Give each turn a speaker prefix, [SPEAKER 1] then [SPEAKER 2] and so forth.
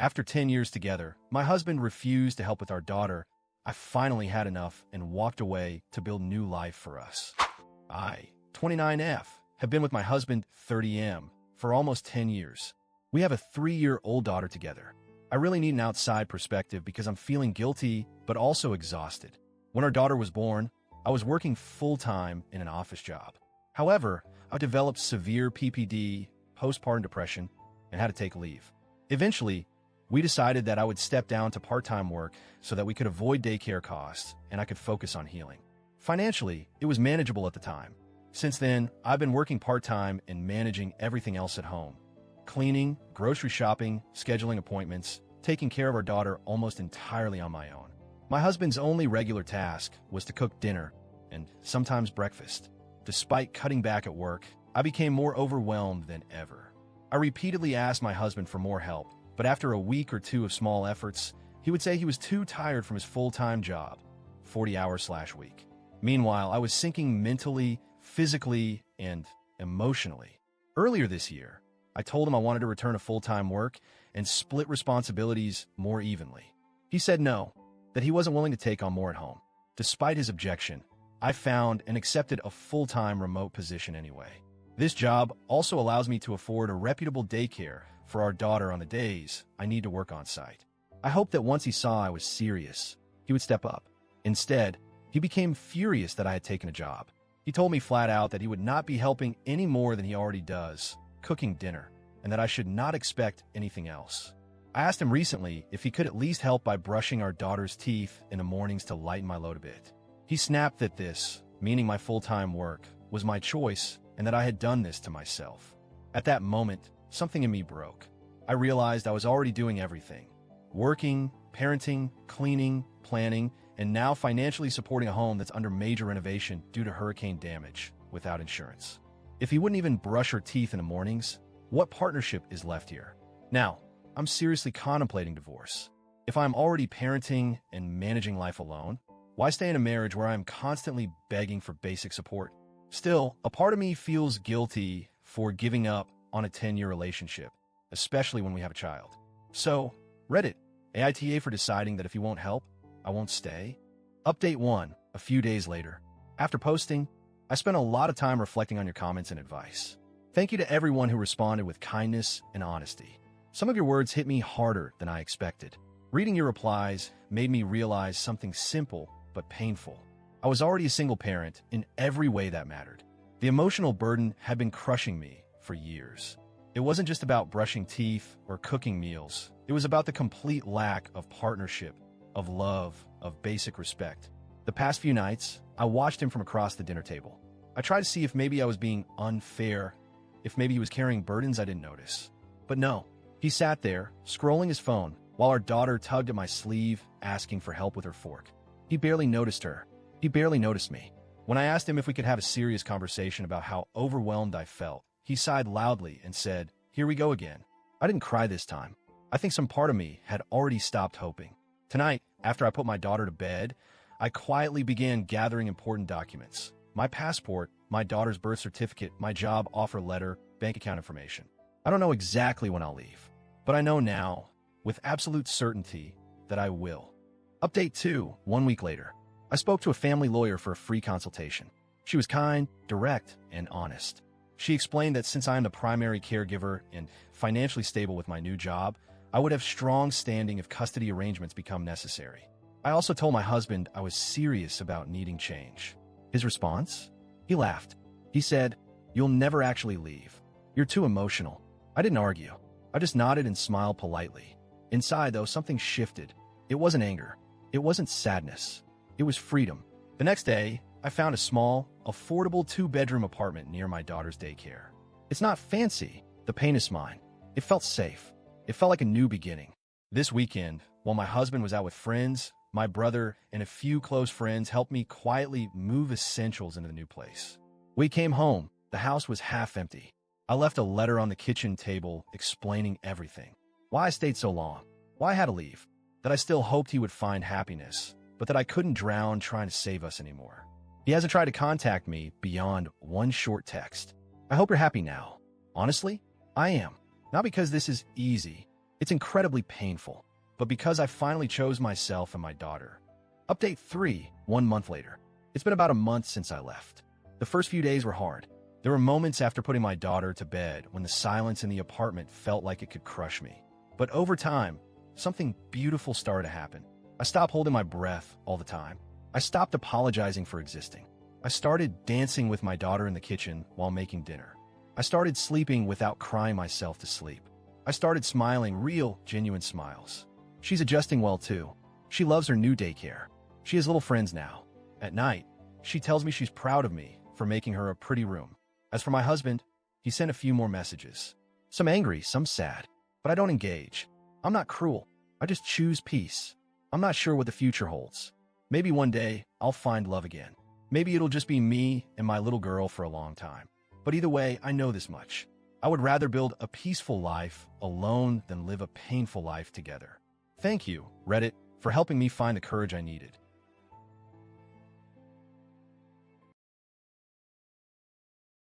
[SPEAKER 1] After 10 years together, my husband refused to help with our daughter. I finally had enough and walked away to build new life for us. I, 29F, have been with my husband, 30M, for almost 10 years. We have a 3-year-old daughter together. I really need an outside perspective because I'm feeling guilty but also exhausted. When our daughter was born, I was working full-time in an office job. However, I developed severe PPD, postpartum depression, and had to take leave. Eventually, we decided that I would step down to part-time work so that we could avoid daycare costs and I could focus on healing. Financially, it was manageable at the time. Since then, I've been working part-time and managing everything else at home. Cleaning, grocery shopping, scheduling appointments, taking care of our daughter almost entirely on my own. My husband's only regular task was to cook dinner and sometimes breakfast. Despite cutting back at work, I became more overwhelmed than ever. I repeatedly asked my husband for more help, but after a week or two of small efforts, he would say he was too tired from his full-time job, 40 hours/week. Meanwhile, I was sinking mentally, physically, and emotionally. Earlier this year, I told him I wanted to return to full-time work and split responsibilities more evenly. He said no, that he wasn't willing to take on more at home. Despite his objection, I found and accepted a full-time remote position anyway. This job also allows me to afford a reputable daycare for our daughter on the days I need to work on site. I hoped that once he saw I was serious, he would step up. Instead, he became furious that I had taken a job. He told me flat out that he would not be helping any more than he already does, cooking dinner, and that I should not expect anything else. I asked him recently if he could at least help by brushing our daughter's teeth in the mornings to lighten my load a bit. He snapped that this, meaning my full-time work, was my choice and that I had done this to myself. At that moment, something in me broke. I realized I was already doing everything. Working, parenting, cleaning, planning, and now financially supporting a home that's under major renovation due to hurricane damage without insurance. If he wouldn't even brush her teeth in the mornings, what partnership is left here? Now, I'm seriously contemplating divorce. If I'm already parenting and managing life alone, why stay in a marriage where I'm constantly begging for basic support? Still, a part of me feels guilty for giving up on a 10-year relationship, especially when we have a child. So, Reddit, AITA for deciding that if you won't help, I won't stay. Update 1, a few days later. After posting, I spent a lot of time reflecting on your comments and advice. Thank you to everyone who responded with kindness and honesty. Some of your words hit me harder than I expected. Reading your replies made me realize something simple but painful. I was already a single parent in every way that mattered. The emotional burden had been crushing me for years. It wasn't just about brushing teeth or cooking meals. It was about the complete lack of partnership, of love, of basic respect. The past few nights, I watched him from across the dinner table. I tried to see if maybe I was being unfair, if maybe he was carrying burdens I didn't notice. But no, he sat there, scrolling his phone, while our daughter tugged at my sleeve, asking for help with her fork. He barely noticed her. He barely noticed me. When I asked him if we could have a serious conversation about how overwhelmed I felt, he sighed loudly and said, "Here we go again." I didn't cry this time. I think some part of me had already stopped hoping. Tonight, after I put my daughter to bed, I quietly began gathering important documents. My passport, my daughter's birth certificate, my job offer letter, bank account information. I don't know exactly when I'll leave, but I know now, with absolute certainty, that I will. Update 2, 1 week later. I spoke to a family lawyer for a free consultation. She was kind, direct, and honest. She explained that since I am the primary caregiver and financially stable with my new job, I would have strong standing if custody arrangements become necessary. I also told my husband I was serious about needing change. His response? He laughed. He said, "You'll never actually leave. You're too emotional." I didn't argue. I just nodded and smiled politely. Inside, though, something shifted. It wasn't anger. It wasn't sadness. It was freedom. The next day, I found a small, affordable 2-bedroom apartment near my daughter's daycare. It's not fancy. The pain is mine. It felt safe. It felt like a new beginning. This weekend, while my husband was out with friends, my brother and a few close friends helped me quietly move essentials into the new place. We came home. The house was half empty. I left a letter on the kitchen table explaining everything. Why I stayed so long. Why I had to leave. That I still hoped he would find happiness, but that I couldn't drown trying to save us anymore. He hasn't tried to contact me beyond one short text. I hope you're happy now. Honestly, I am. Not because this is easy. It's incredibly painful, but because I finally chose myself and my daughter. Update 3, 1 month later. It's been about a month since I left. The first few days were hard. There were moments after putting my daughter to bed when the silence in the apartment felt like it could crush me. But over time, something beautiful started to happen. I stopped holding my breath all the time. I stopped apologizing for existing. I started dancing with my daughter in the kitchen while making dinner. I started sleeping without crying myself to sleep. I started smiling real, genuine smiles. She's adjusting well too. She loves her new daycare. She has little friends now. At night, she tells me she's proud of me for making her a pretty room. As for my husband, he sent a few more messages. Some angry, some sad. But I don't engage. I'm not cruel. I just choose peace. I'm not sure what the future holds. Maybe one day, I'll find love again. Maybe it'll just be me and my little girl for a long time. But either way, I know this much. I would rather build a peaceful life alone than live a painful life together. Thank you, Reddit, for helping me find the courage I needed.